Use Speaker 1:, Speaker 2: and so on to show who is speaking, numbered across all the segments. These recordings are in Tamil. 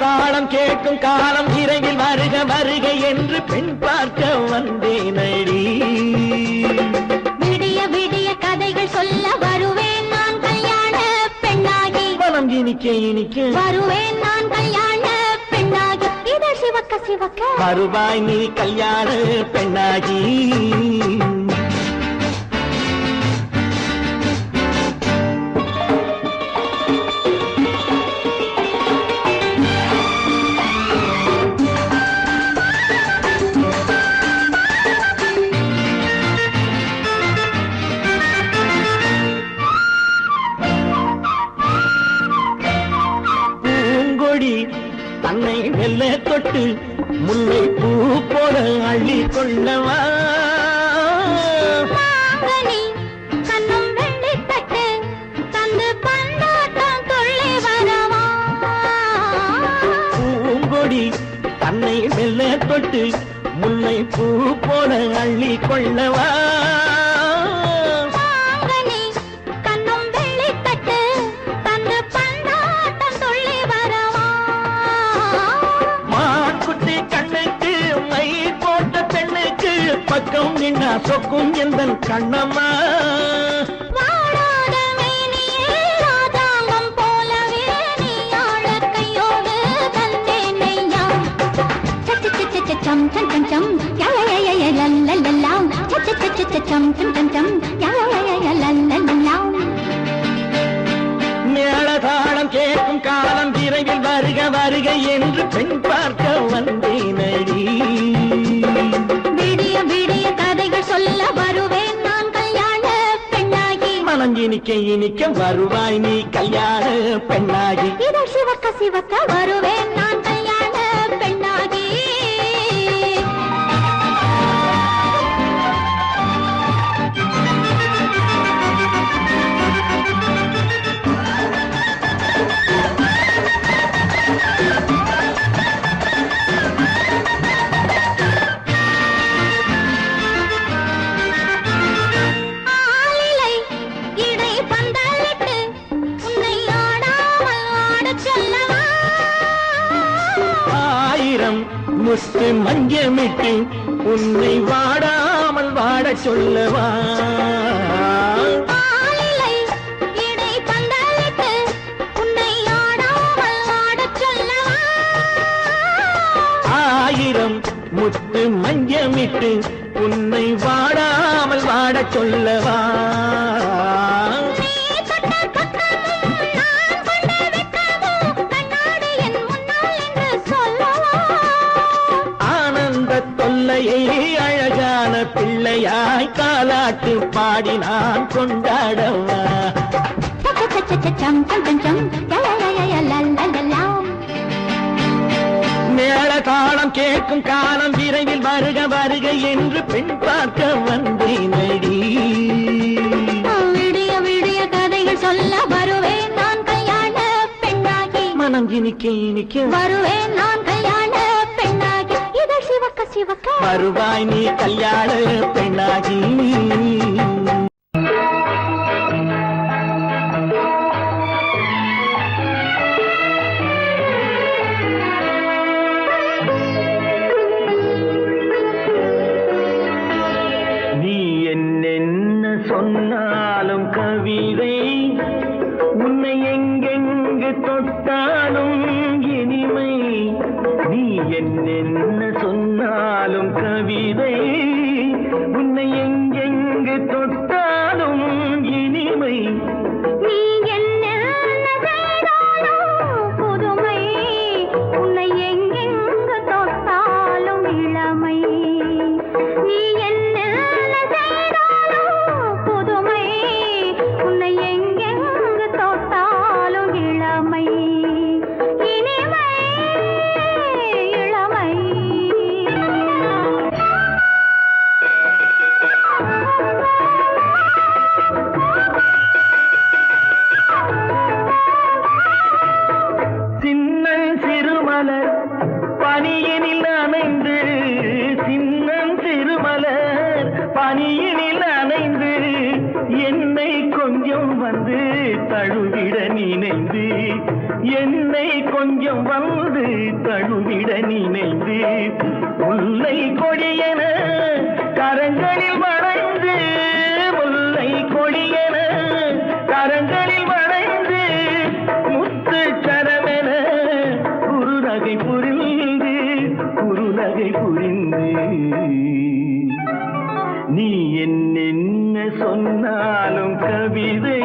Speaker 1: மேளதாளம் கேட்கும் காலம் விரைவில் வருக வருக என்று பெண் பார்க்க வந்தேனடி.
Speaker 2: விடிய விடிய கதைகள் சொல்ல வருவேன் நான் கல்யாண பெண்ணாகி.
Speaker 1: மனம் இனிக்க இனிக்க
Speaker 2: வருவேன் நான் கல்யாண பெண்ணாகி. இதழ் சிவக்க சிவக்க
Speaker 1: வருவாய் நீ கல்யாண பெண்ணாகி. தன்னை மெல்ல தொட்டு முல்லை பூ போல அள்ளி கொள்ளவா.
Speaker 2: கண்ணும் வெள்ளி தட்டு தந்து பந்தாட்டம் தொள்ளி வரவா.
Speaker 1: பூங்கொடி தன்னை மெல்ல தொட்டு முல்லை பூ போல அள்ளி கொள்ளவா. பக்கம் நின்னா சொக்கும் எந்தன் கண்ணம்மா.
Speaker 2: வாழாத மேனியே ராதாங்கம் போலவே நீ ஆழ கையோடு தந்தேன் நெய்யா. சச்ச சச்ச சச்சம் சம் சம் சம் யய லல்லல்லாம். சச்ச சச்ச சச்சம் சம் சம் சம் யய லல்லல்லாம்.
Speaker 1: மேளதாளம் கேட்கும் காலம் விரைவில் வருக வருக என்று பெண் பார்க்க வந்தேனடி.
Speaker 2: விடிய விடிய கதைகள் சொல்ல வருவேன் நான் கல்யாண பெண்ணாகி.
Speaker 1: மனம் இனிக்க இனிக்க வருவாய் நீ கல்யாண பெண்ணாகி.
Speaker 2: இதழ் சிவக்க சிவக்க வருவேன் நான் கல்யாண பெண்ணாகி.
Speaker 1: முத்து மஞ்சமிட்டு உன்னை வாடாமல் வாட சொல்லவா. ஆயிரம் முத்து மஞ்சமிட்டு உன்னை வாடாமல் வாட சொல்லவா. அழகான பிள்ளையாய் காலாட்டு பாடி நான் கொண்டாடவா. மேளதாளம் கேட்கும் காலம் விரைவில் வருக வருக என்று பெண் பார்க்க வந்தேனடி.
Speaker 2: விடிய விடிய கதைகள் சொல்ல வருவேன் நான் கல்யாண பெண்ணாகி.
Speaker 1: மனம் இனிக்க இனிக்க
Speaker 2: வருவேன் நான் கல்யாண பெண்ணாகி. இதழ் சிவக்க சிவக்க
Speaker 1: வருவாய் நீ கல்யாண பெண்ணாகி. நீ என்னென்ன சொன்னாலும் கவிதை உன்னை எங்கெங்கு தொட்டாலும் இனிமை. நீ என்னென்ன சொன்னாலும் கவிதை உன்னை எங்கெங்கு தொட்டாலும் இனிமை.
Speaker 2: நீ என்ன செய்தாலும் புதுமை உன்னை எங்கெங்கு தொட்டாலும் இளமை. நீ என்ன செய்தாலும் புதுமை உன்னை எங்கெங்கு தொட்டாலும் இளமை. இனிமை இளமை.
Speaker 1: சின்னன் சிறுமலர் பனியினில் அணைந்து சின்னன் சிறுமலர் பனியினில் அணைந்து என்னை கொஞ்ச கொஞ்சம் வந்து தழுவிட நினைந்து என்னை கொஞ்சம் வந்து தழுவிட நினைந்து முல்லை கொடியென கரங்களில் வளைந்து முல்லை கொடியென கரங்களில் வளைந்து முத்து சரமென குறுநகை புரிந்து நீ என்ன சொன்னாலும் கவிதை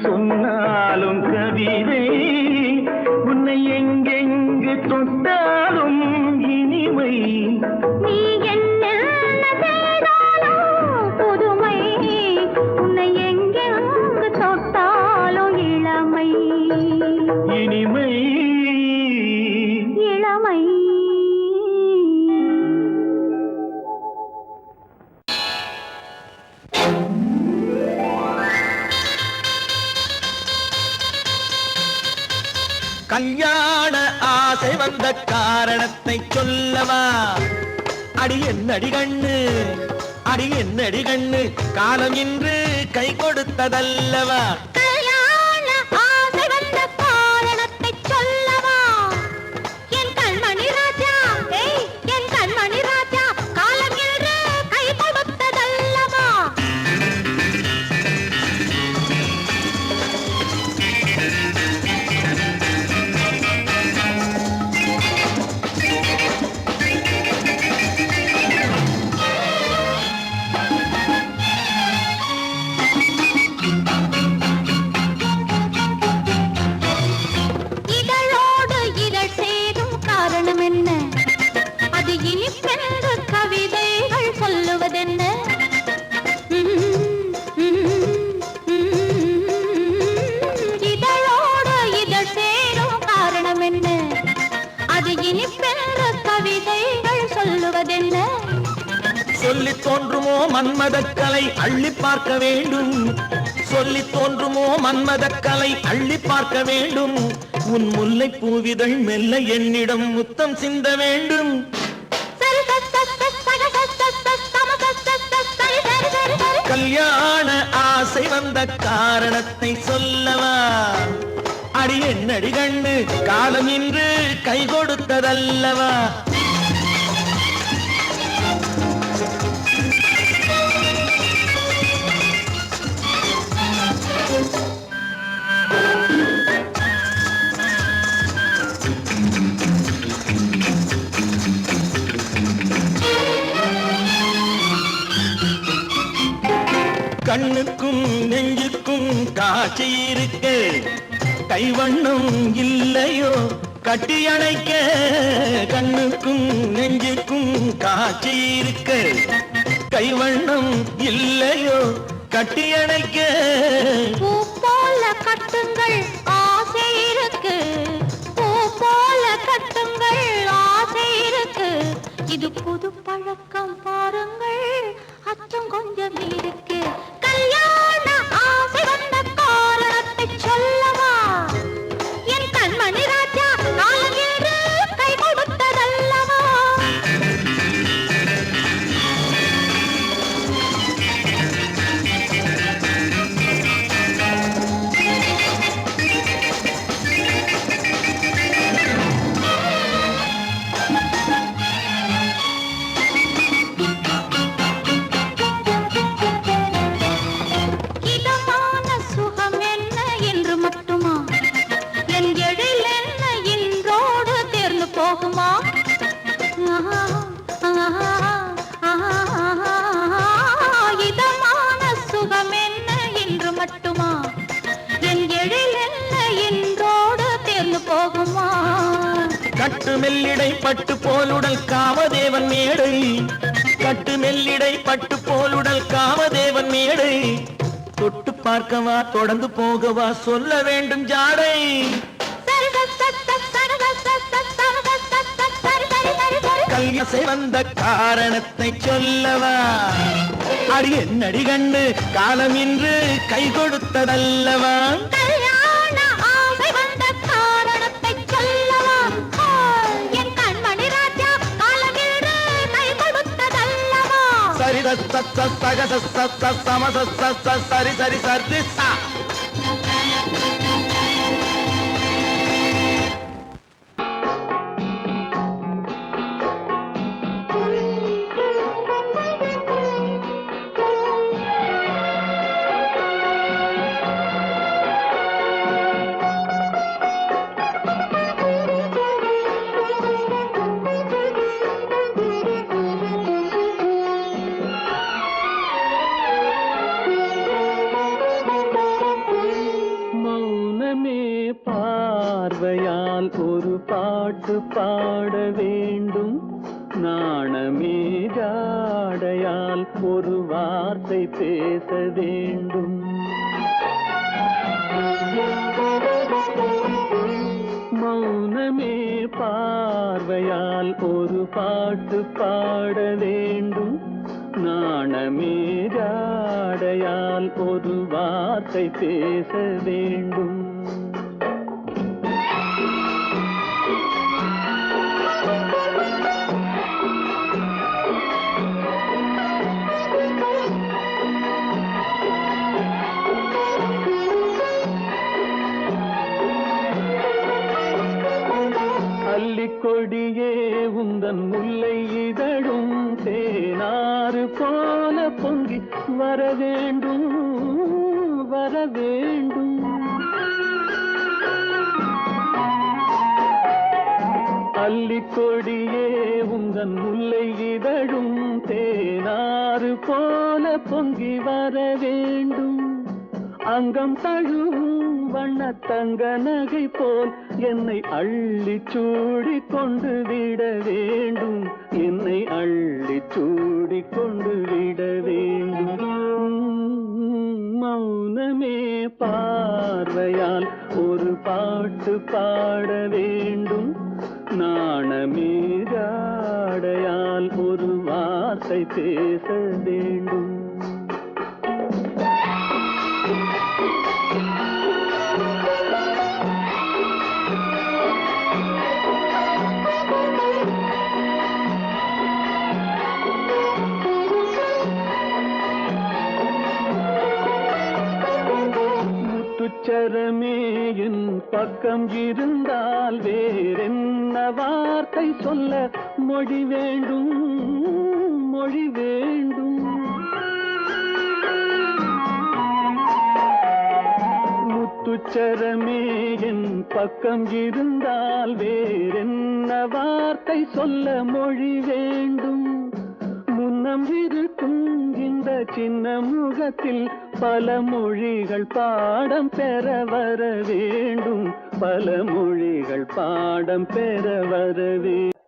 Speaker 1: சொன்னாலும் கவிதை உன்னை எங்கெங்கு தொட்டாலும் இனிமை
Speaker 2: நீ என்ன செய்தாலும் புதுமை உன்னை எங்கெங்கு தொட்டாலும் இளமை
Speaker 1: இனிமை
Speaker 2: இளமை
Speaker 1: கல்யாண ஆசை வந்த காரணத்தை சொல்லவா? அடி என்னடி கண்ணு, அடி என்னடி கண்ணு, காலம் இன்று கை கொடுத்ததல்லவா?
Speaker 2: கல்யாண ஆசை வந்த காரணத்தை சொல்லவா? என் கண்மணி ராஜா, என் கண்மணி ராஜா, காலம் இன்று கை கொடுத்ததல்லவா?
Speaker 1: சொல்லி தோன்றுமோ மன்மதக்கலை அள்ளி பார்க்க வேண்டும், சொல்லி தோன்றுமோ மன்மதக்கலை அள்ளி பார்க்க வேண்டும். உன் முல்லை பூவிதழ் மெல்ல என்னிடம் முத்தம் சிந்த வேண்டும். கல்யாண ஆசை வந்த காரணத்தை சொல்லவா? அடி என்னடி கண்ணு, காலம் இன்று கை கொடுத்ததல்லவா? கண்ணுக்கும் நெஞ்சுக்கும் காட்சி இருக்கு, கைவண்ணம் இல்லையோ கட்டி அணைக்க கண்ணுக்கும் நெஞ்சுக்கும் காட்சி இருக்க கைவண்ணம் இல்லையோ கட்டி அணைக்க
Speaker 2: பூ போல கட்டுங்கள் ஆசை இருக்கு பூ போல கட்டுங்கள் ஆசை இருக்கு இது புது பழக்கம் பாருங்கள் அச்சம் கொஞ்சம் இருக்கு கல்யாண ஆசை வந்த காரணத்தை சொல்லவா என் கண்மணி ராஜா நாளேறு கை கொடுத்ததல்லவா இதமான சுகம் என்ன என்று மட்டுமா என் எழில் என்ன என்றோடு தேர்ந்து போகுமா
Speaker 1: கட்டு மெல்லிடை பட்டு போலுடல் காமதேவன் மேடை கட்டு மெல்லிடை பட்டு போலுடல் காமதேவன் மேடை தொட்டு பார்க்கவா தொடர்ந்து போகவா சொல்ல வேண்டும் ஜாடை கல்யாசை வந்த காரணத்தை சொல்லவா அடி என்னடி கண்டு காலம் இன்று கை கொடுத்ததல்லவா
Speaker 2: கல்யாண ஆசை வந்த காரணத்தை சொல்லவா என் கண்மணி ராஜா காலம் இன்று கை கொடுத்ததல்லவா
Speaker 1: சரி சக சம சரி சரி சரி சா பார்வையால் ஒரு பாட்டு பாட வேண்டும் நாணமே ஜாடையால் ஒரு வார்த்தை பேச வேண்டும் மௌனமே பார்வையால் ஒரு பாட்டு பாட வேண்டும் நாணமே ஜாடையால் ஒரு வார்த்தை பேச வேண்டும் கொடியே உந்தன் முல்லை இதழும் தேனாறு போல பொங்கி வர வேண்டும் வர வேண்டும் அல்லிக்கொடியே உந்தன் முல்லை இதழும் தேனாறு போல பொங்கி வர வேண்டும் அங்கம் தழுவும் வண்ணத்தங்க நகை போல் என்னை அள்ளி சூடி கொண்டு விட வேண்டும் என்னை அள்ளி சூடி கொண்டு விட வேண்டும் மௌனமே பார்வையால் ஒரு பாட்டு பாட வேண்டும் நாணமே ஜாடையால் ஒரு வார்த்தை பேச வேண்டும் முத்துச்சரமே என் பக்கம் இருந்தால் வேறென்ன வார்த்தை சொல்ல மொழி வேண்டும் மொழி வேண்டும் முத்துச்சரமே என் பக்கம் இருந்தால் வேறென்ன வார்த்தை சொல்ல மொழி வேண்டும் முன்ன
Speaker 3: மனம் இருக்கும் இந்த சின்ன முகத்தில் பல மொழிகள் பாடம் பெற வர வேண்டும், பல மொழிகள் பாடம் பெற வர வேண்டும்.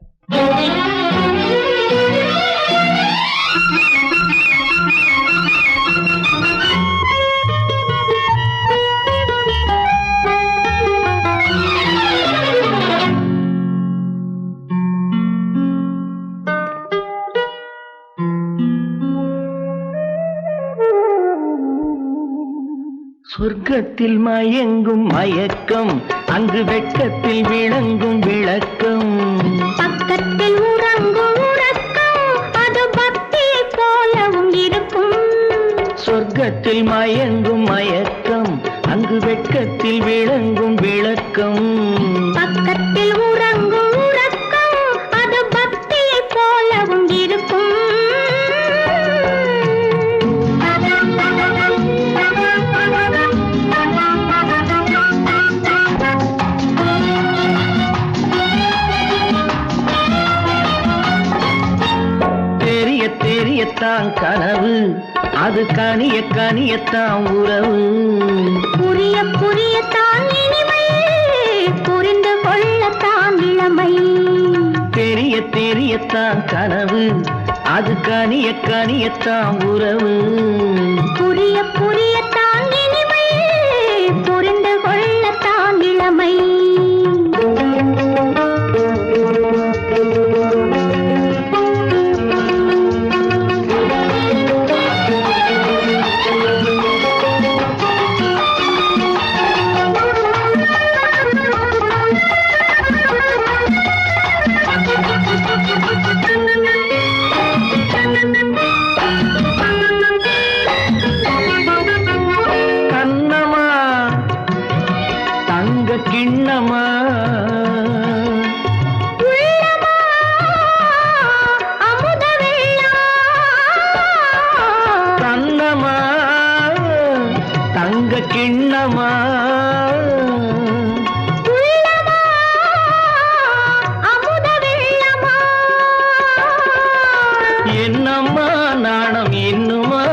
Speaker 1: சொர்க்கத்தில் மயங்கும் மயக்கம், அங்கு வெட்கத்தில் விளங்கும் விளக்கம்.
Speaker 2: பக்கத்தில் உறங்கும் உறக்கம், அது பக்தியை போலவும் இருக்கும்.
Speaker 1: சொர்க்கத்தில் மயங்கும் மயக்கம், அங்கு வெட்கத்தில் விளங்கும் விளக்கம்.
Speaker 2: பக்கத்தில் உறங்கும் உறக்கம், அது பக்தியை போலவும் இருக்கும்.
Speaker 1: தெரியத்தான் கனவு, அது கனிய கனியத்தான் உறவு.
Speaker 2: புரிய புரியத்தான் இனிமை, புரிந்து கொள்ளத்தான் இளமை.
Speaker 1: தெரியத்தான் கனவு, அது கனிய கனியத்தான் உறவு.
Speaker 2: புரிய புரியத்தான் இனிமை, புரிந்து கொள்ளத்தான் இளமை.
Speaker 1: கிண்ணமா
Speaker 2: அமுத வெள்ளமா,
Speaker 1: கண்ணமா தங்க கிண்ணமா,
Speaker 2: அமுத வெள்ளமா.
Speaker 1: என்னம்மா நாணம் இன்னுமா?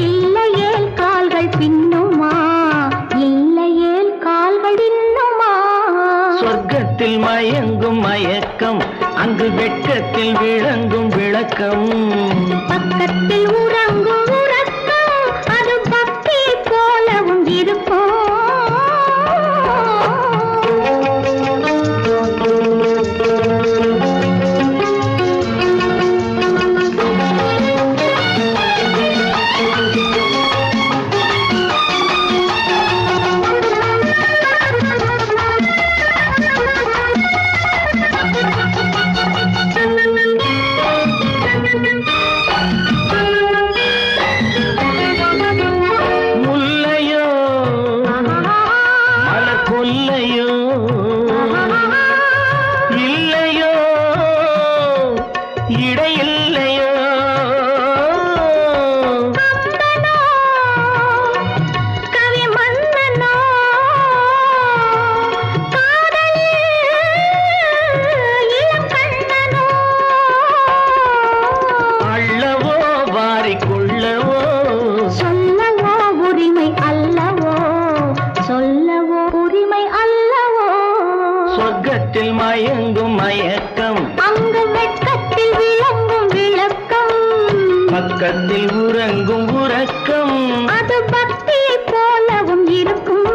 Speaker 2: இல்லையேல் கால்கள் பின்னுமா, இல்லையேல் கால்கள் இன்னுமா.
Speaker 1: சொர்க்கத்தில் மயங்கும் மயக்கம், அங்கு வெட்கத்தில் விளங்கும் விளக்கம்.
Speaker 2: பக்கத்தில் உறங்கும் உறக்கம், அது பக்தியை போலவும் இருக்கும்.
Speaker 1: முல்லையோ மலர் கொல்லையோ, இல்லையோ இடையில்லையோ.
Speaker 2: கவி மன்னனோ, காதலில் இளம் கண்ணனோ.
Speaker 1: அள்ளவோ வாரிக்கொள்ளவோ,
Speaker 2: சொல்லவோ உரிமை அல்லவோ, சொல்லவோ உரிமை அல்லவோ.
Speaker 1: சொர்க்கத்தில் மயங்கும் மயக்கம்,
Speaker 2: அங்கு வெட்கத்தில் விளங்கும் விளக்கம்.
Speaker 1: பக்கத்தில் உறங்கும் உறக்கம்.
Speaker 2: அது பக்தியை போலவும் இருக்கும்.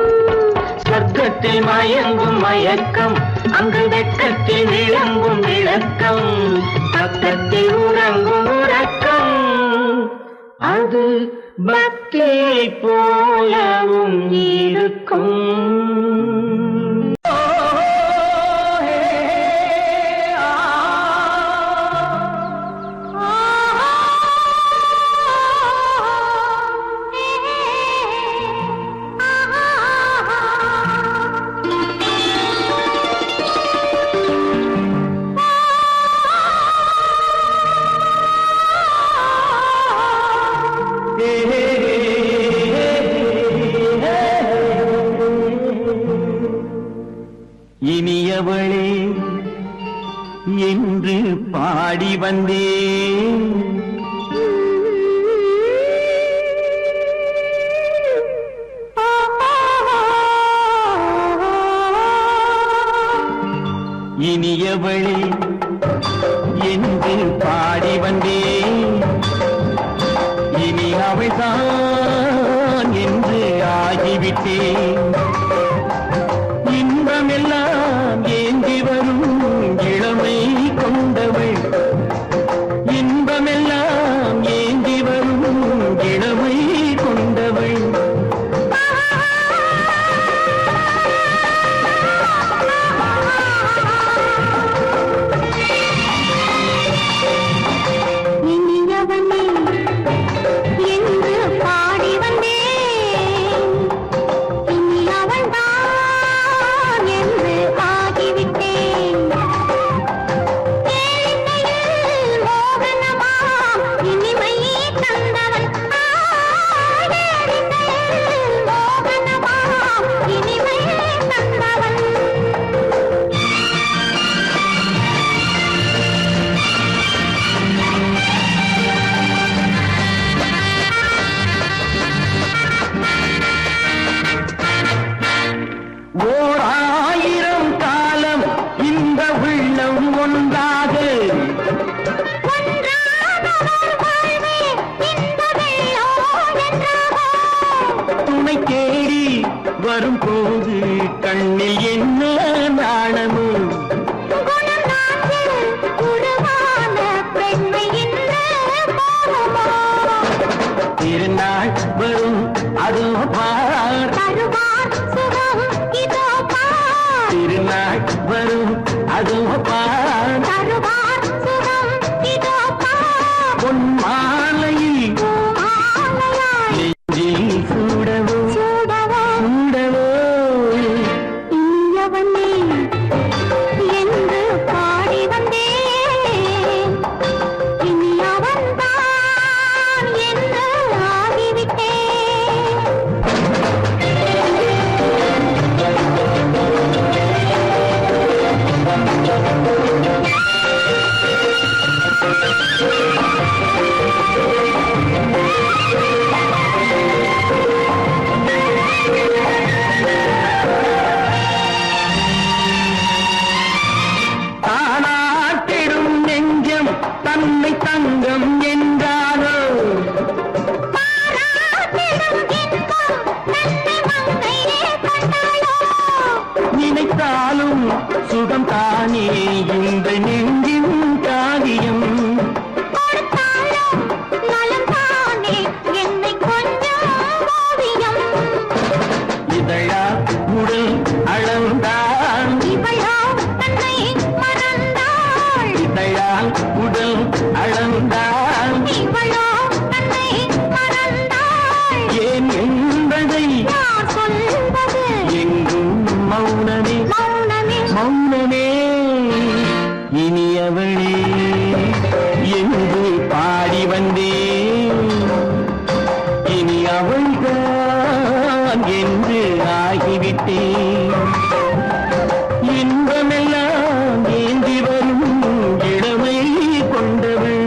Speaker 1: சொர்க்கத்தில் மயங்கும் மயக்கம், அங்கு வெட்கத்தில் விளங்கும் விளக்கம். பக்கத்தில் உறங்கும் உறக்கம், அது பக்தியை போலவும் இருக்கும். இனியவளே என்று பாடி வந்தேன், இனியவளே என்று பாடி வந்தேன். இனி அவள்தான் என்று ஆகிவிட்டேன். இன்பமெல்லாம் ஏந்தி வரும் இளமை கொண்டவள், இன்பமெல்லாம் ஏந்தி வரும் இளமை கொண்டவள்.
Speaker 2: இனியவனே என்று பாடி வந்தேன். இனி அவள்தான் என்று ஆகிவிட்டேன். கேளிக்கையில் மோகனமாம் இனிமை தந்தவன். கேளிக்கையில் மோகனமாம் இனிமை தந்தவன்.
Speaker 1: ஓர் ஆயிரம் காலம் இந்த உள்ளம் ஒன்றாக துணை தேடி வரும்போது கண்ணில் என்ன நாணமோ. திருநாள் வரும் அதோ பார், திருநாள் வரும் அதோ பார். பொன் மாலையில் நெஞ்சில் சூடவோ சூடவோ.
Speaker 2: என்று பாடி வந்தேன். இனி அவன்தான் என்று ஆகிவிட்டேன்.
Speaker 1: தானாட்டிடும் நெஞ்சம் தன்னை தங்கம் என்றானோ. நினைத்தாலும் சுகம் தானே இந்த நெஞ்சின் காரியம். இதழா உடல் அளந்தான், இதழால் உடல் அளந்தான். ஏன் என்பதை எங்கும் மௌனமே மௌனமே. இனியவளே என்று பாடி வந்தேன். இனி அவள்தான் என்று ஆகிவிட்டேன். இன்பமெல்லாம் ஏந்தி வரும் இளமை கொண்டவள்.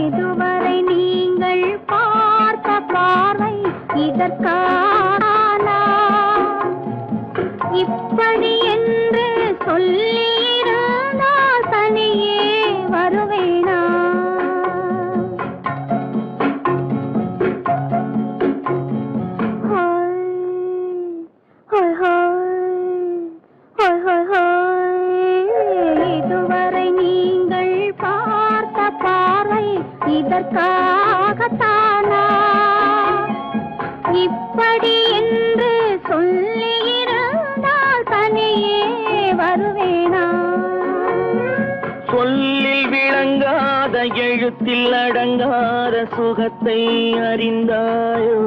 Speaker 2: இதுவரை நீங்கள் பார்த்த பார்வை இதற்கான இப்படி என்று சொல்லியிருந்தால் தனியே வருவேனா? இதுவரை நீங்கள் பார்த்த பார்வை இதற்காகத்தானா இப்படி என்று சொல்லியிருந்தால் தனியே வருவேனா?
Speaker 1: சொல்லில் விளங்காத எழுத்தில் அடங்காத சுகத்தை அறிந்தாயோ.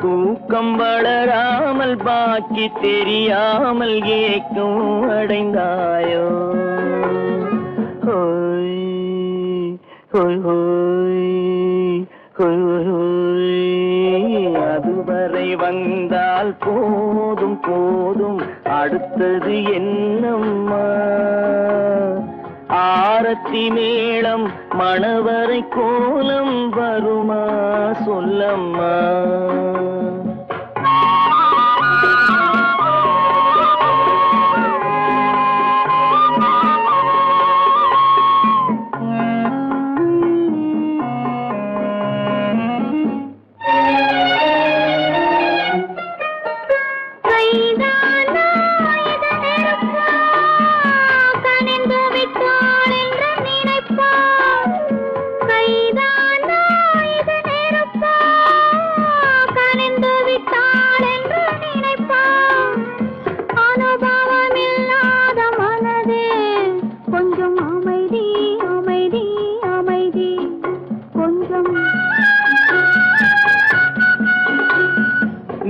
Speaker 1: தூக்கம் வளராமல் பாக்கி தெரியாமல் ஏக்கம் அடைந்தாயோ. ஹோய் ஹோய் ஹோய் ஹோய் ஹோய். அதுவரை
Speaker 3: அடுத்தது என்னம்மா? ஆரத்தி மேளம் மணவரை கோலம் வருமா சொல்லம்மா?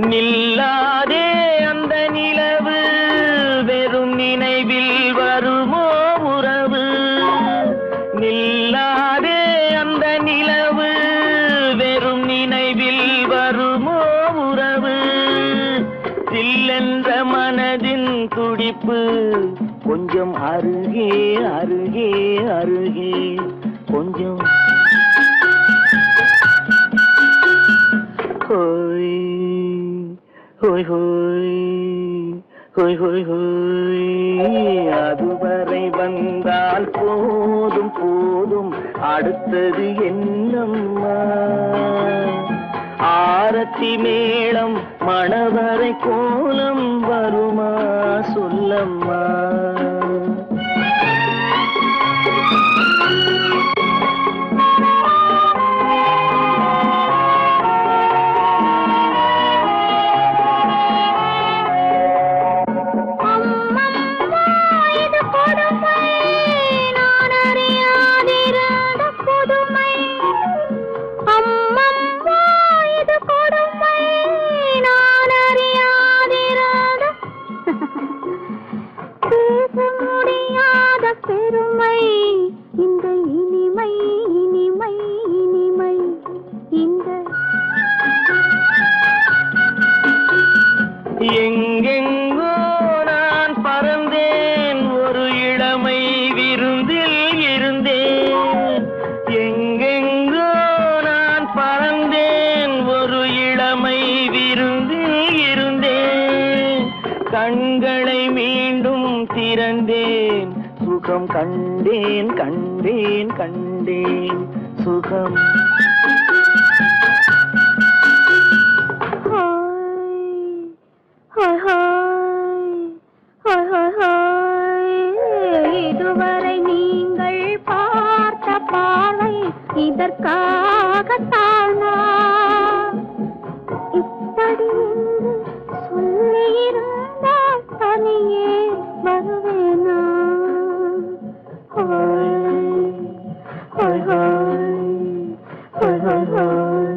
Speaker 3: நில்லாதே அந்த நிலவு வெறும் நினைவில் வருமோ உறவு? நில்லாதே அந்த நிலவு வெறும் நினைவில் வருமோ உறவு? சில்லென்ற மனதின் துடிப்பு கொஞ்சம் அருகே அருகே அருகே கொஞ்சம் ஹோய் ஹோய் ஹோய் ஹோய் ஹோய். அதுவரை வந்தால் போதும் போதும், அடுத்தது என்னம்மா? ஆரத்தி மேளம் மணவரை கோலம் வருமா சொல்லம்மா? எங்கெங்கோ நான் பறந்தேன், ஒரு இளமை விருந்தில் இருந்தேன். எங்கெங்கோ நான் பறந்தேன், ஒரு இளமை விருந்தில் இருந்தேன். கண்களை மீண்டும் திறந்தேன், சுகம் கண்டேன் கண்டேன் கண்டேன் சுகம்.
Speaker 2: இதுவரை நீங்கள் பார்த்த பார்வை இதற்காகத்தானா? இப்படி சொல்லியிருந்தால் தனியே வருவேனா? ஹோய் ஹோய் ஹோய் ஹோய் ஹோய்.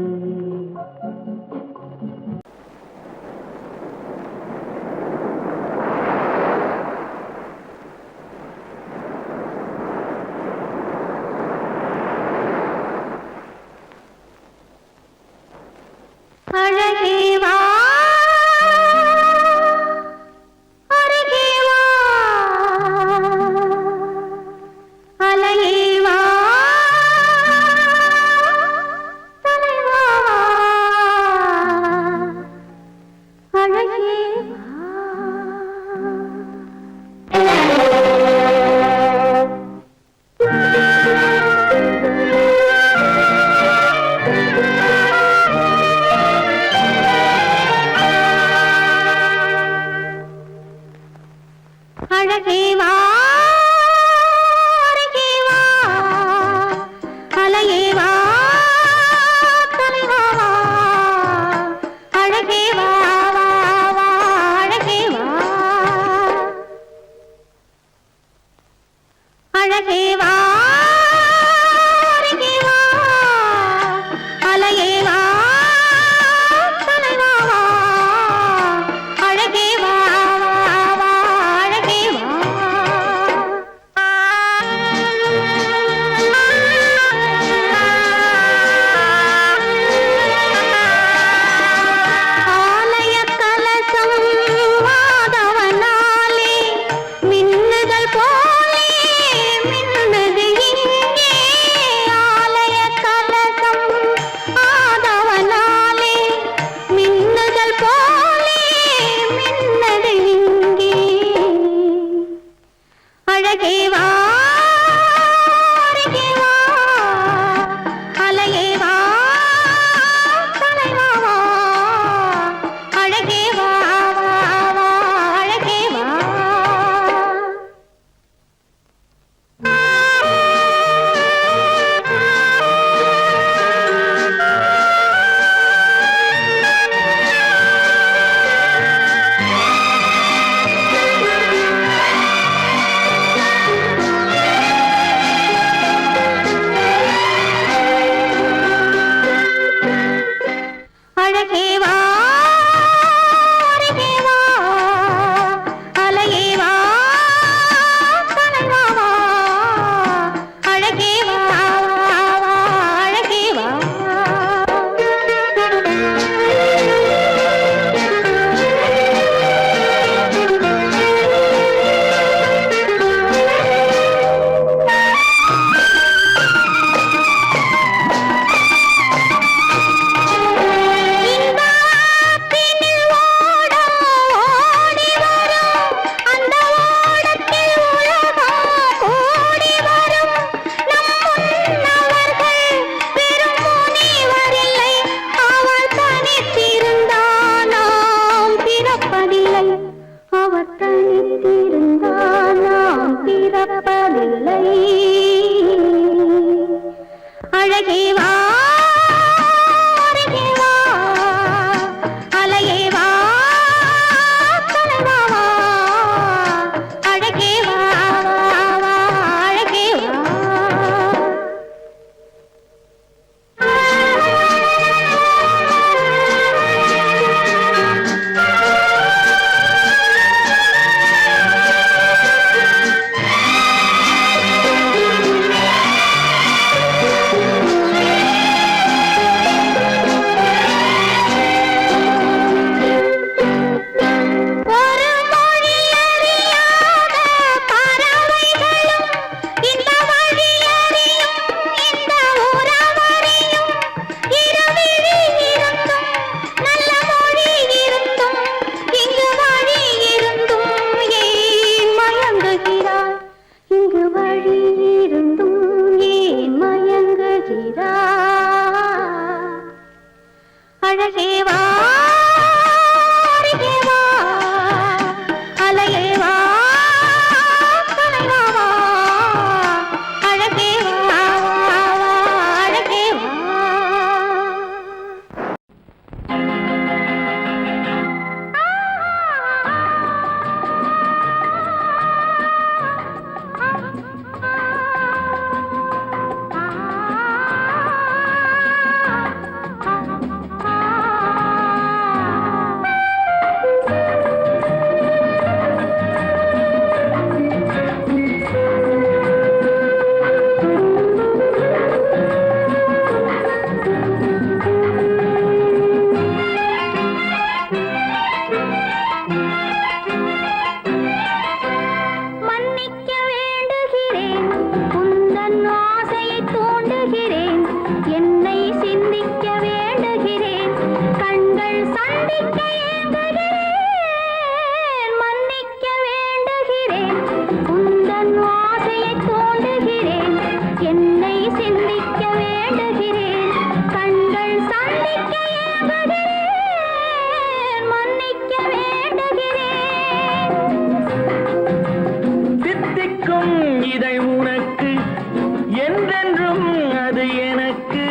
Speaker 3: என்றென்றும் அது எனக்கு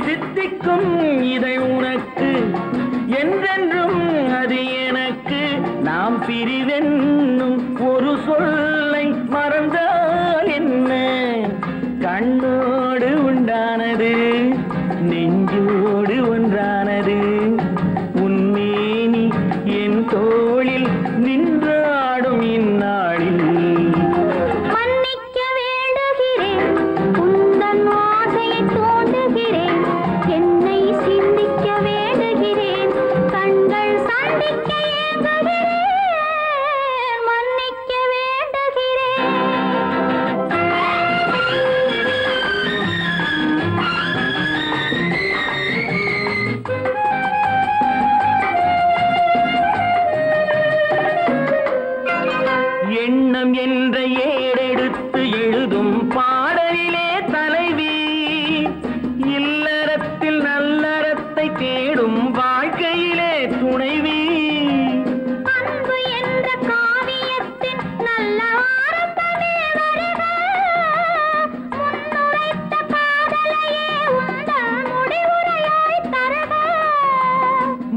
Speaker 3: தித்திக்கும் இதை உனக்கு என்றென்றும் அது எனக்கு நாம் பிரிவென்னும் ஒரு சொல்லை மறந்தால் என்ன கண்ணோடு உண்டானது நெஞ்சோடு ஒன்றானது உன்மேனி என் தோளில் நின்றாடும் இந்நாளில்
Speaker 2: மன்னிக்க வேண்டுகிறேன் உந்தன் ஆசையை தோண்டுகிறேன் என்னை சிந்திக்க வேண்டுகிறேன் கண்கள் சந்திக்க ஏங்குகிறேன் மன்னிக்க வேண்டுகிறேன்
Speaker 3: எண்ணம் என்ற ஏடெடுத்து எழுதும் பாடலிலே தலைவி இல்லறத்தில் நல்லறத்தை தேடும் வாழ்க்கையிலே துணைவி
Speaker 2: அன்பு என்ற காவியத்தின் நல்ல ஆரம்பமே வருக முன்னுரைத்த காதலையே உந்தன் முடிவுரையாய் தருக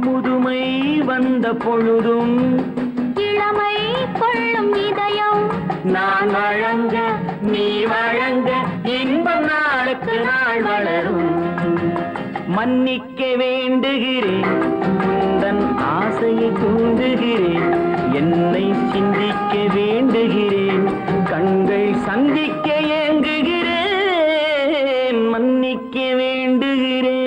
Speaker 3: முதுமை வந்த பொழுதும்
Speaker 2: இளமை கொள்ளும் இதயம்
Speaker 3: நான் வழங்க நீ வழங்க இன்பம் நாளுக்கு நாள் வளரும் மன்னிக்க வேண்டுகிறேன் உந்தன் ஆசையை தூண்டுகிறேன் என்னை சிந்திக்க வேண்டுகிறேன் கண்கள் சந்திக்க ஏங்குகிறேன் மன்னிக்க வேண்டுகிறேன்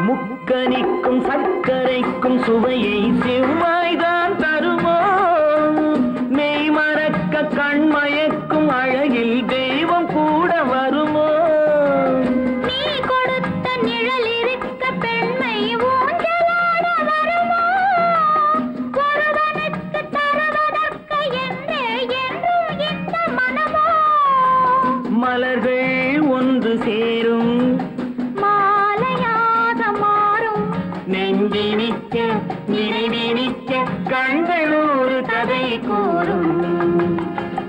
Speaker 3: முக்கனிக்கும் சர்க்கரைக்கும் சுவையை செவ்வாய்தான் தருமோ மெய் மறக்க கண்மயக்கும் அழகில் தெய்வம் கூட வருமோ
Speaker 2: நீ கொடுத்த நிழல் இருக்க பெண்மை ஊஞ்சலாட வருமோ ஒருவனுக்கு தருவதற்கு என்னே என்றும் இந்த மனமோ
Speaker 3: மலர்கள் ஒன்று சேரும்
Speaker 2: மாலையாக மாறும்
Speaker 3: நெஞ்சினிக்க நினைவினிக்க கண்கள் ஒரு கதை கூறும்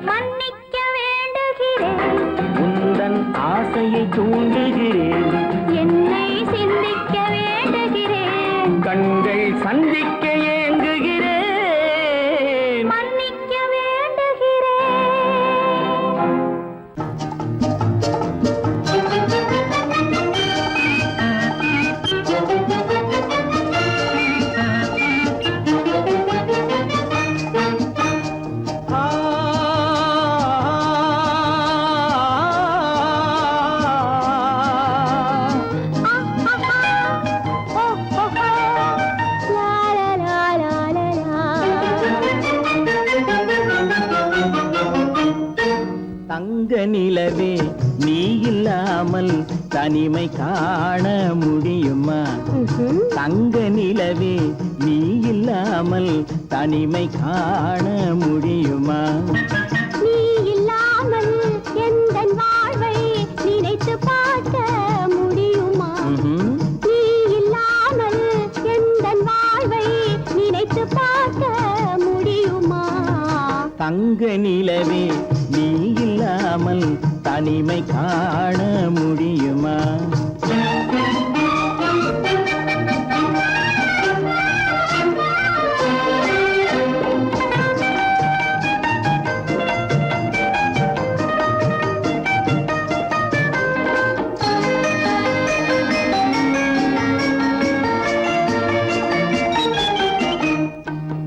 Speaker 2: மன்னிக்க வேண்டுகிறேன்
Speaker 3: உந்தன் ஆசையை தூண்டுகிறேன்
Speaker 2: என்னை சிந்திக்க வேண்டுகிறேன்
Speaker 3: கண்கள் சந்திக்க ஏங்குகிறேன்
Speaker 2: மன்னிக்க வேண்டுகிறேன்
Speaker 3: தங்க நிலவே நீ இல்லாமல் தனிமை காண முடியுமா தங்க நிலவே நீ இல்லாமல் தனிமை காண முடியுமா
Speaker 2: நீ இல்லாமல் எந்தன் வாழ்வை நினைத்து பார்க்க முடியுமா நீ இல்லாமல் எந்தன் வாழ்வை நினைத்து பார்க்க முடியுமா
Speaker 3: தங்க நிலவே நீ இல்லாமல் தனிமை காண முடியுமா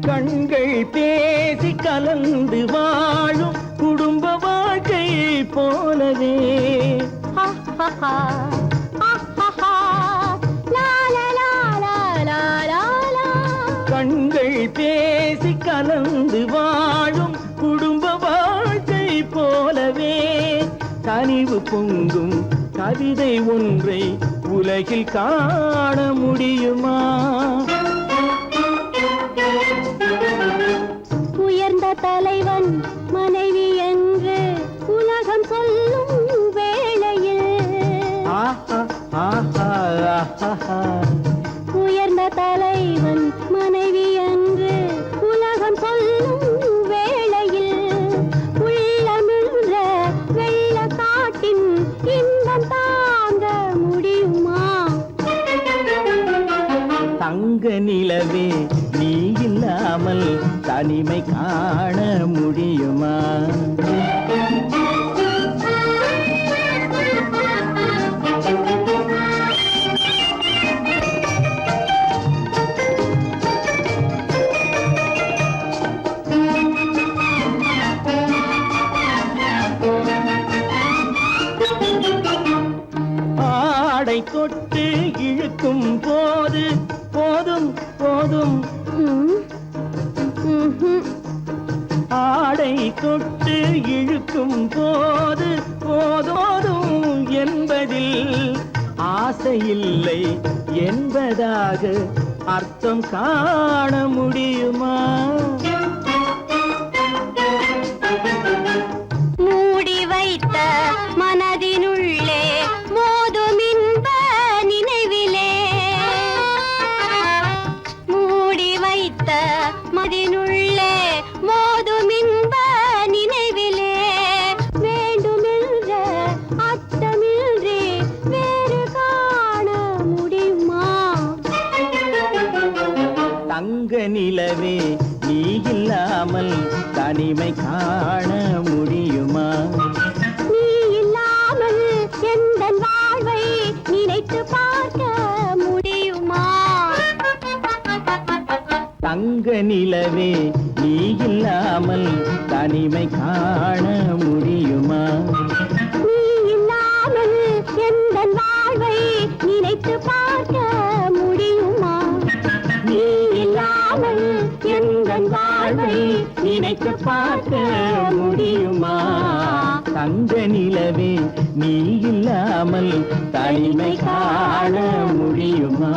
Speaker 3: கண்கள் பேசி கலந்து வாழும் குடும்ப வாழ்க்கை போலவே கண்கள் பேசி கலந்து வாழும் குடும்ப வாழ்க்கை போலவே கனிவு பொங்கும் கவிதை ஒன்றை உலகில் காண முடியுமா
Speaker 2: உயர்ந்த தலைவன் மனைவி என்று உலகம் சொல்லும் வேளையில்
Speaker 3: ஆஹா.
Speaker 2: உயர்ந்த தலைவன் மனைவி என்று உலகம் சொல்லும் வேளையில் உள்ளமிழ்ற வெள்ள காட்டின் இன்பம் தாங்க முடியுமா?
Speaker 3: தங்க நிலவே நீ இல்லாமல் தனிமை காண முடியுமா? ஆடை தொட்டு இழுக்கும் போது போதும் போதும், ஆடை தொட்டு இழுக்கும் போது போதோதும் என்பதில் ஆசையில்லை என்பதாக அர்த்தம் காண முடியுமா?
Speaker 2: மூடி வைத்த மனதினுள்ளே மோதும் இன்ப நினைவிலே, மூடி வைத்த மனதினுள்ளே மோதும் இன்ப நினைவிலே வேண்டுமென்ற அர்த்தமின்றி வேறு காண முடியுமா?
Speaker 3: தங்க நிலவே நீ இல்லாமல் தனிமை காண முடியுமா?
Speaker 2: நீ இல்லாமல் எந்தன் வாழ்வை நினைத்து பார்க்க முடியுமா?
Speaker 3: தங்க நிலவே நீ இல்லாமல் தனிமை காண முடியுமா?
Speaker 2: நீ இல்லாமல் எந்தன் வாழ்வை நினைத்து பார்க்க முடியுமா?
Speaker 3: நீ இல்லாமல் எந்தன் வாழ்வை நினைத்து பார்க்க முடியுமா? தங்க நிலவே நீ இல்லாமல் தனிமை காண முடியுமா?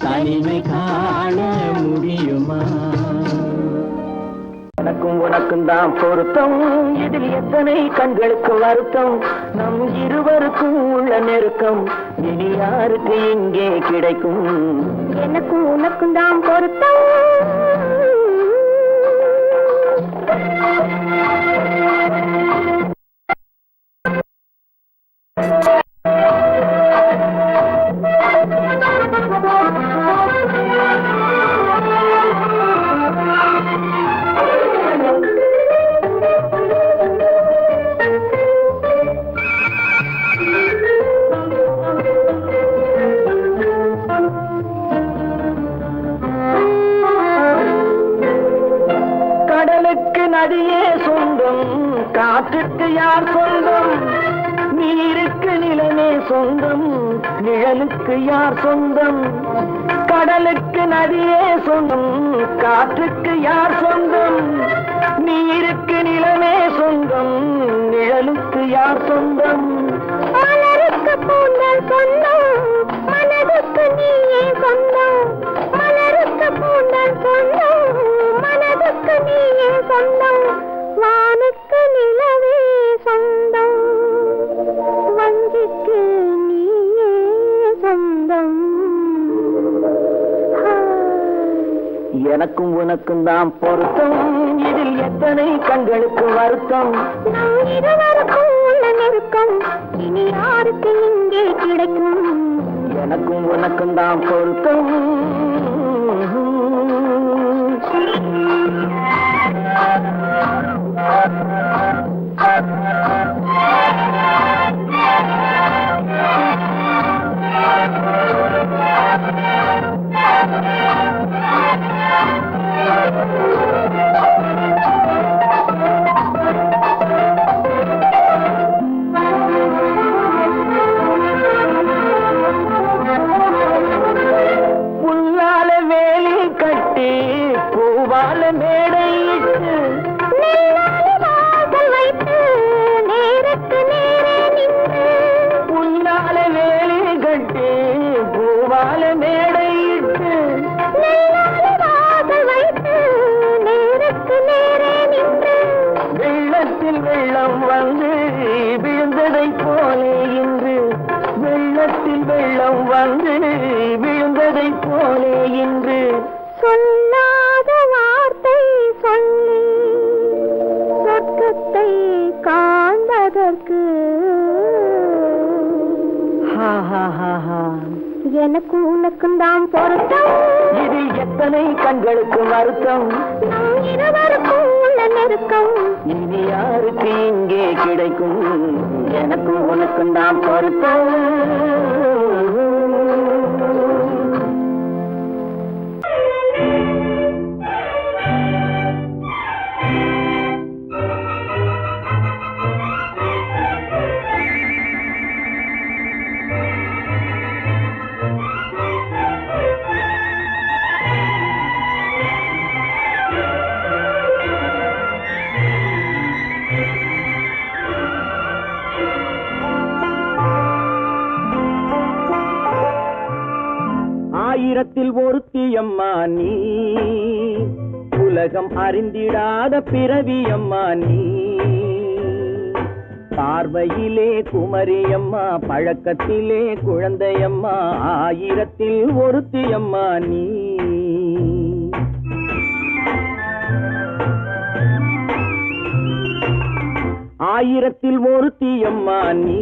Speaker 3: தனிமை காண முடியுமா? எனக்கும் உனக்கும் தான் பொருத்தம், இதில் எத்தனை கண்களுக்கு வருத்தம், நம் இருவருக்கும் உள்ள நெருக்கம் இனி யாருக்கு இங்கே கிடைக்கும்?
Speaker 2: எனக்கும் உனக்கும் தான் பொருத்தம்.
Speaker 3: கடலுக்கு நதியே சொந்தம், காற்றுக்கு யார் சொந்தம், நீருக்கு நிலமே சொந்தம், நிழலுக்கு யார் சொந்தம்? கடலுக்கு நதியே சொந்தம், காற்றுக்கு யார் சொந்தம், நீருக்கு நிலமே சொந்தம், நிழலுக்கு யார் சொந்தம்?
Speaker 2: மலருக்கு பூந்தல் சொந்தம், மனதுக்கு நீயே சொந்தம். மலருக்கு பூந்தல் சொந்தம், மனதுக்கு நீயே சொந்தம். வானுக்கு நிலவே சொந்தம், வஞ்சிக்கு நீயே சொந்தம்.
Speaker 3: எனக்கும் உனக்கும் தான் பொருத்தம், இதில் எத்தனை கண்களுக்கு வருத்தம்,
Speaker 2: நம் இருவருக்கும் உள்ள நெருக்கம் இனி யாருக்கு இங்கே கிடைக்கும்?
Speaker 3: எனக்கும் உனக்கும் தான் பொருத்தம். புல்லால வேலி கட்டி பூவால மேடையிட்டு
Speaker 2: நெல்லால வாசல் வைத்து
Speaker 3: ஆற்றில் வெள்ளம் வந்து விழுந்ததை போலே இன்று
Speaker 2: சொல்லாத வார்த்தை சொல்லி சொர்க்கத்தை காண்பதற்கு எனக்கு உனக்கும் தான் பொருத்தம்.
Speaker 3: இதில் எத்தனை கண்களுக்கு வருத்தம்,
Speaker 2: நம் இருவருக்கும் உள்ள நெருக்கம்.
Speaker 3: இனி யாருக்கு இங்கே கிடைக்கும், எனக்கு உனக்கும் தான் பொருத்தம். ஆயிரத்தில் ஒருத்தி அம்மா நீ, உலகம் அறிந்திடாத பிறவி அம்மா நீ. பார்வையிலே குமரியம்மா, பழக்கத்திலே குழந்தையம்மா, ஆயிரத்தில் ஒருத்தி அம்மா நீ. ஆயிரத்தில் ஒருத்தி அம்மா நீ,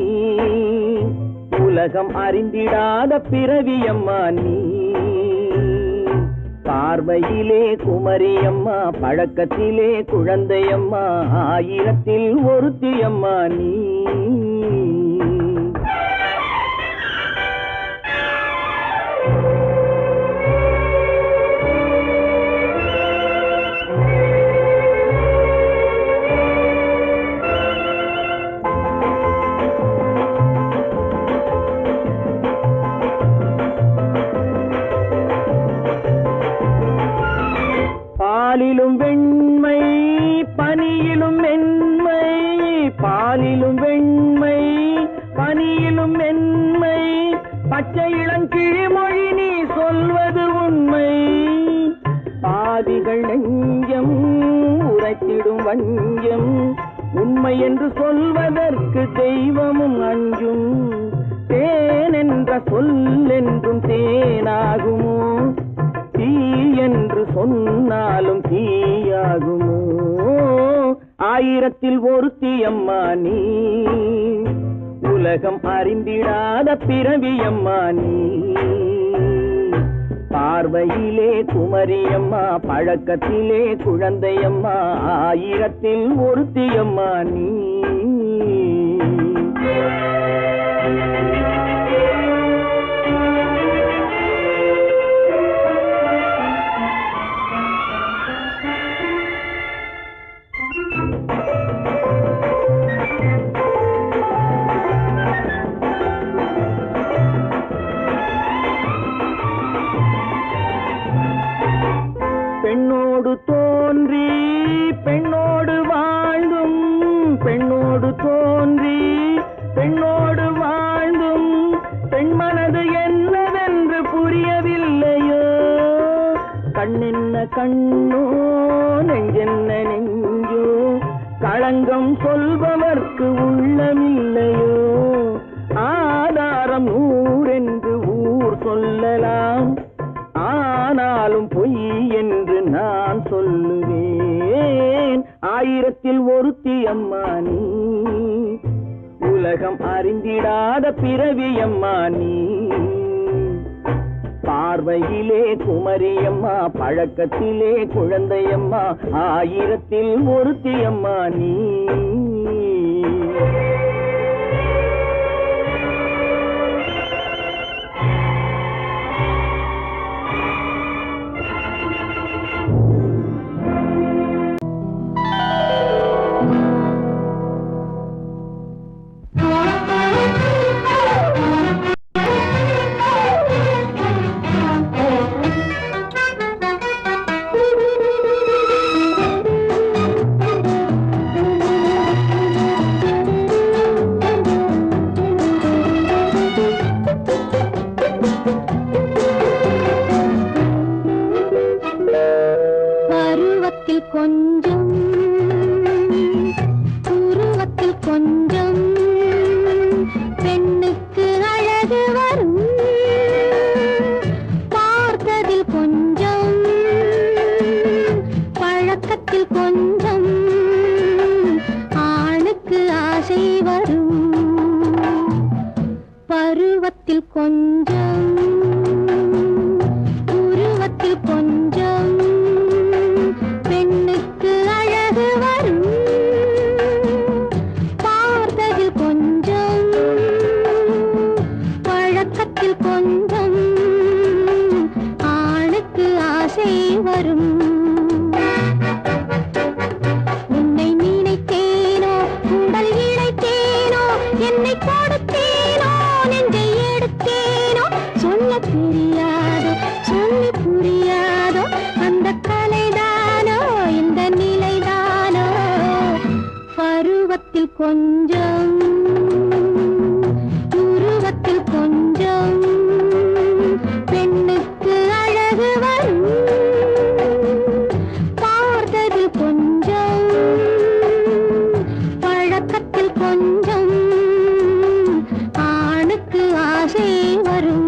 Speaker 3: உலகம் அறிந்திடாத பிறவி அம்மா நீ. பார்வையிலே குமரியம்மா, பழக்கத்திலே குழந்தையம்மா, ஆயிரத்தில் ஒருத்தி அம்மா நீ. பாலிலும் வெண்மை பனியிலும் மென்மை, பாலிலும் வெண்மை பனியிலும் மென்மை, பச்சை இளங்கிழிமொழி நீ சொல்வது உண்மை. பாதிகள் நெஞ்சம் உரைத்திடும் வஞ்சம், உண்மை என்று சொல்வதற்கு தெய்வமும் அஞ்சும். தேன் என்ற சொல் என்றும் தேனாகுமோ, தீ என்று சொன்னாலும் தீயாகுமோ. ஆயிரத்தில் ஒருத்தி அம்மா நீ, உலகம் அறிந்திடாத பிறவி அம்மா நீ. பார்வையிலே குமரியம்மா, பழக்கத்திலே குழந்தையம்மா, ஆயிரத்தில் ஒருத்தி அம்மா நீ. பெண்ணோடு தோன்றி பெண்ணோடு வாழ்ந்தும், பெண்ணோடு தோன்றி பெண்ணோடு வாழ்ந்தும், பெண் மனது என்னவென்று புரியவில்லையோ. கண்ணென்ன கண்ணோ, நெஞ்சென்ன நெஞ்சோ, களங்கம் சொல்பவர்க்கு உள்ளமில்லையோ. ஆதாரம் நூறென்று ஊர் சொல்லலாம், ஆனாலும் பொய் என்று நான் சொல்லுவேன். ஆயிரத்தில் ஒருத்தி அம்மா நீ, உலகம் அறிந்திடாத பிறவி அம்மா நீ. பார்வையிலே குமரியம்மா, பழக்கத்திலே குழந்தையம்மா, ஆயிரத்தில் ஒருத்தி அம்மா நீ.
Speaker 2: கொஞ்சம் உருவத்தில் கொஞ்சம் பெண்ணுக்கு அழகு வரும் பார்த்ததில் கொஞ்சம் பழக்கத்தில் கொஞ்சம் ஆணுக்கு ஆசை வரும் உன்னை நினைத்தேனோ உடல் இழைத்தேனோ என்னை கொடுத்தேனோ நெஞ்சை எடுத்தேனோ சொல்ல தெரியாதோ சொல்லி புரியாதோ அந்த கலைதானோ இந்த நிலைதானோ பருவத்தில் கொஞ்சம் உருவத்தில் கொஞ்சம் பெண்ணுக்கு அழகு வரும் பார்த்ததில் கொஞ்சம் பழக்கத்தில் கொஞ்சம் ஆணுக்கு ஆசை வரும்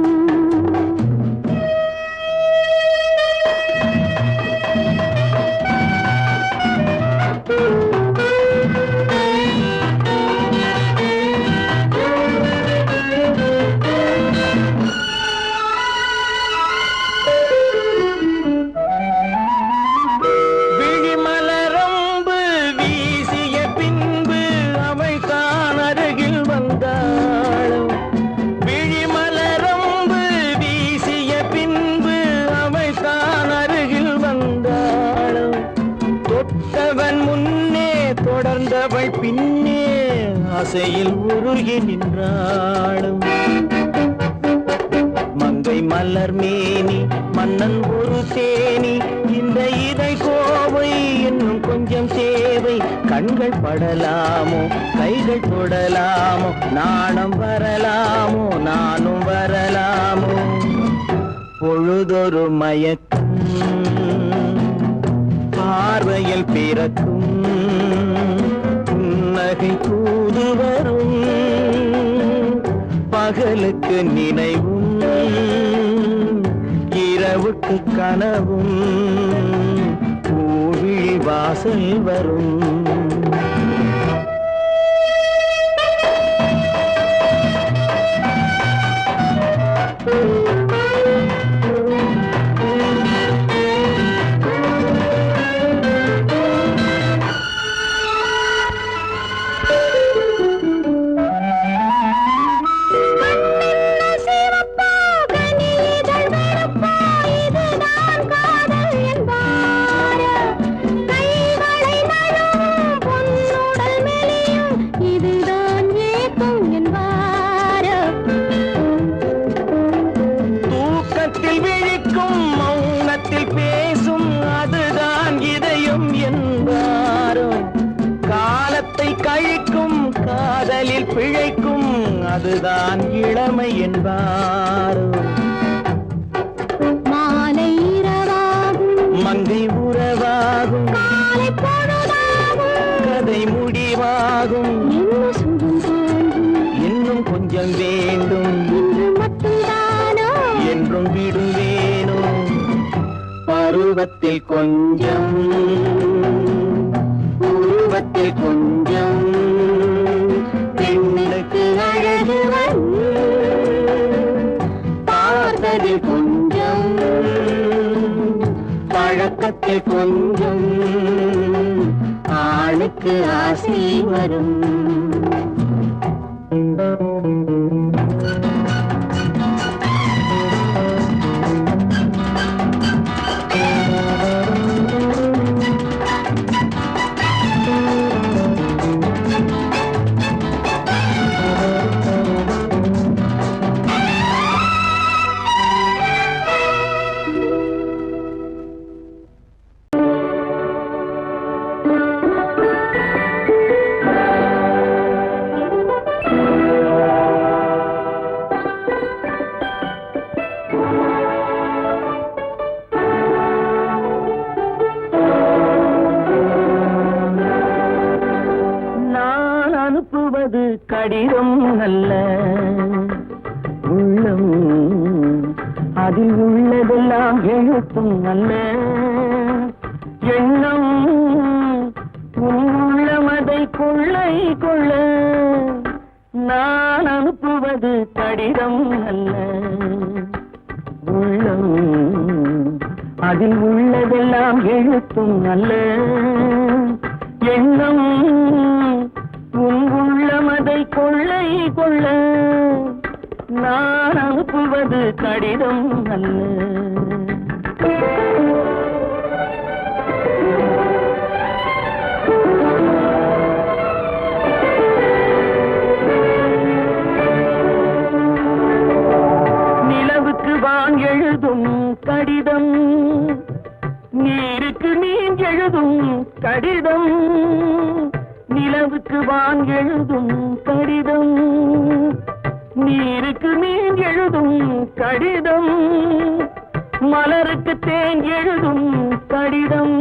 Speaker 1: விழிமலரம்பு வீசிய பின்பு அவள் தான் அருகில் வந்தாளும் விழிமலரம்பு வீசிய பின்பு அவள் தான் அருகில் வந்தாளும் தொட்டவன் முன்னே தொடர்ந்தவள் பின்னே ஆசையில் உருகி நின்றாளும் மங்கை மலர் மேனி மன்னன் ஒரு தேனி இந்த இதை கோவை இன்னும் கொஞ்சம் சேவை கண்கள் படலாமோ கைகள் தொடலாமோ நாணம் வரலாமோ நானும் வரலாமோ பொழுதொரு மயக்கம் பார்வையில் பிறக்கும் புன்னகை தூது வரும் பகலுக்கு நினைவும் இரவுக்கு கனவும் பூவிழி வாசல் வரும் தூக்கத்தில் விழிக்கும் மௌனத்தில் பேசும் அதுதான் இதயம் என்பாரோ காலத்தை கழிக்கும் காதலில் பிழைக்கும் அதுதான் இளமை என்பாரோ
Speaker 2: மாலை இரவாகும்
Speaker 1: மங்கை உறவாகும்
Speaker 2: காலை பொழுதாகும்
Speaker 1: கதை முடிவாகும்
Speaker 2: என்ன சுகம் தோன்றும்
Speaker 1: இன்னும் கொஞ்சம் வேண்டும்
Speaker 2: இன்று மட்டும்தானோ
Speaker 1: என்றும் விடுவேனோ பருவத்தில் கொஞ்சம் உருவத்தில் கொஞ்சம் பெண்ணுக்கு அழகு வரும் பார்த்ததில் கொஞ்சம் பழக்கத்தில் கொஞ்சம் ஆணுக்கு ஆசை வரும் அனுப்புவது கடிதம் அல்ல உள்ளம் அதில் உள்ளதெல்லாம் எழுத்தும் அல்ல எண்ணம் உன் உள்ளமதை கொள்ளை கொள்ள நான் அனுப்புவது
Speaker 3: அனுப்புவது கடிதம் அல்ல, உள்ளம் அதில் உள்ளதெல்லாம் எழுத்தும் அல்ல. எண்ணம் உன் உள்ளம் அதை கொள்ளை கொள்ள, நான் அனுப்புவது கடிதம் அல்ல. நிலவுக்கு வான் எழுதும் கடிதம், நீருக்கு மீன் எழுதும் கடிதம். நிலவுக்கு வான் எழுதும் கடிதம், நீருக்கு மீன் எழுதும் கடிதம். மலருக்கு தேன் எழுதும் கடிதம்,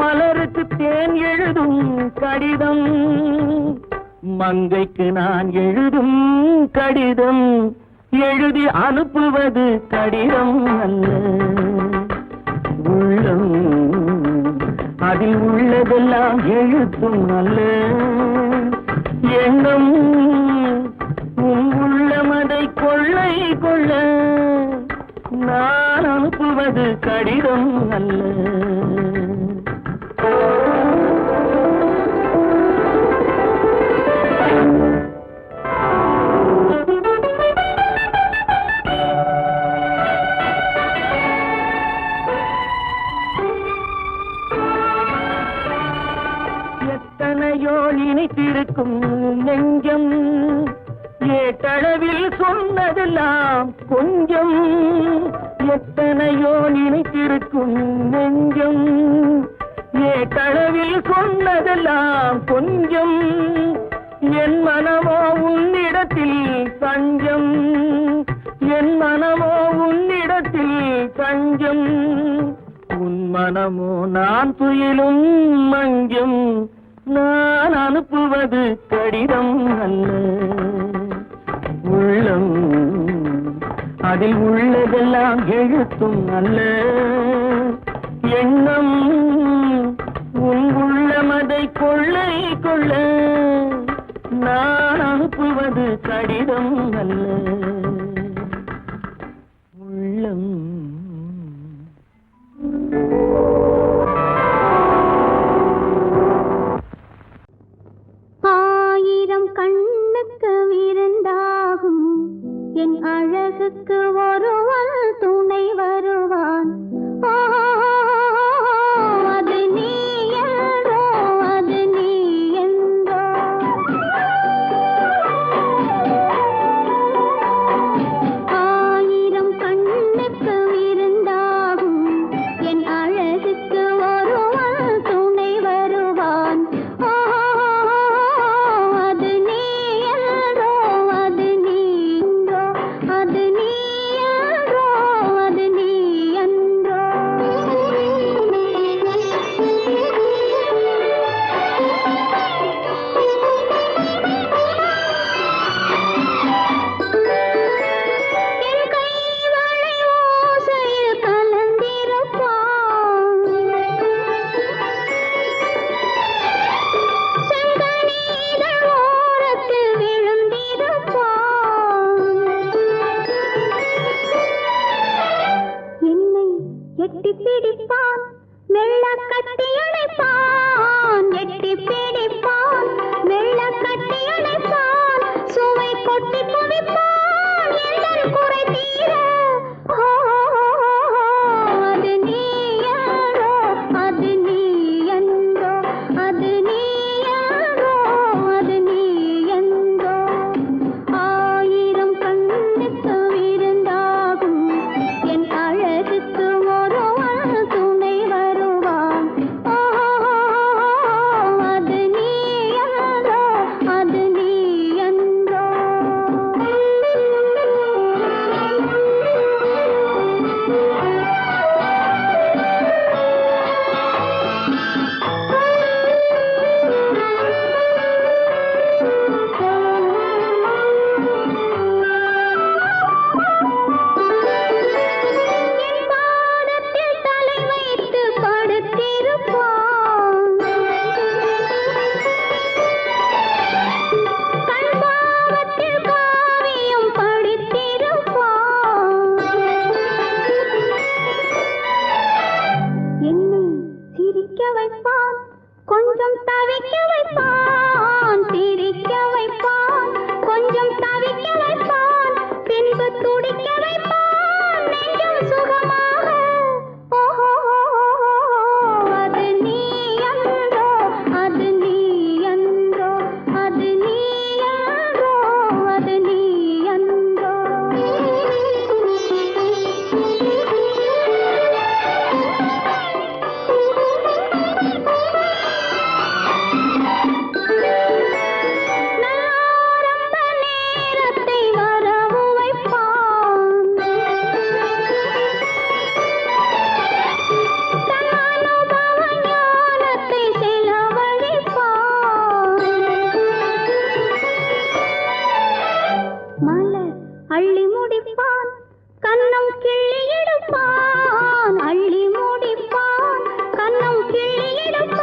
Speaker 3: மலருக்கு தேன் எழுதும் கடிதம். மங்கைக்கு நான் எழுதும் கடிதம், எழுதி அனுப்புவது கடிதம் அல்ல. உள்ளம் அதில் உள்ளதெல்லாம் எழுத்தும் அல்ல. எண்ணம் உன் உள்ளம் அதை கொள்ளை கொள்ள, நான் அனுப்புவது கடிதம் அல்ல. எத்தனையோ நினைத்திருக்கும் நெஞ்சம், ஏட்டளவில் சொன்னதெல்லாம் கொஞ்சம். எத்தனையோ நினைத்திருக்கும் நெஞ்சம், ஏட்டளவில் சொன்னதெல்லாம் கொஞ்சம். என் மனமோ உன்னிடத்தில் தஞ்சம், என் மனமோ உன்னிடத்தில் தஞ்சம். உன் மனமோ நான் துயிலும் மஞ்சம், நான் அனுப்புவது கடிதம் அல்ல. உள்ளம் அதில் உள்ளதெல்லாம் எழுத்தும் அல்ல. எண்ணம் உன் உள்ளம் அதை கொள்ளை கொள்ள, நான் அனுப்புவது கடிதம் அல்ல. உள்ளம்
Speaker 2: ஆயிரம் கண்ணுக்கு விருந்தாகும் என் அழகுக்கு ஒருவன் துணை வருவான். அது நீ என்றோ, அது நீ என்றோ. ஆயிரம் கண்ணுக்கு விருந்தாகும் என் அழகுக்கு ஒருவன் துணை வருவான். அது நீ என்றோ, அது நீ என்றோ, அது நீ என்றோ, அது நீ என்றோ. என் கைவளை ஓசையில் கலந்திருப்பான், செங்கனீர்கள் ஓரத்தில் விழுந்திருப்பான். என்னை எட்டி பிடிப்பான், மெல்ல கட்டி அணைப்பான். எட்டி பிடிப்பான், மெல்ல கட்டி அணைப்பான். சுவை கொட்டி குவிப்பான், எந்தன் குறை தீர. அது நீ என்றோ, அது நீ என்றோ, அது நீ என்றோ, அது நீ என்றோ. ஆயிரம் கண்ணுக்கு விருந்தாகும் என் அழகுக்கு ஒருவன் துணை வருவான். அது ரசிப்பான் கன்னம் கிள்ளி எடுப்பான் அள்ளி முடிப்பான் கன்னம் கிள்ளி எடுப்பான்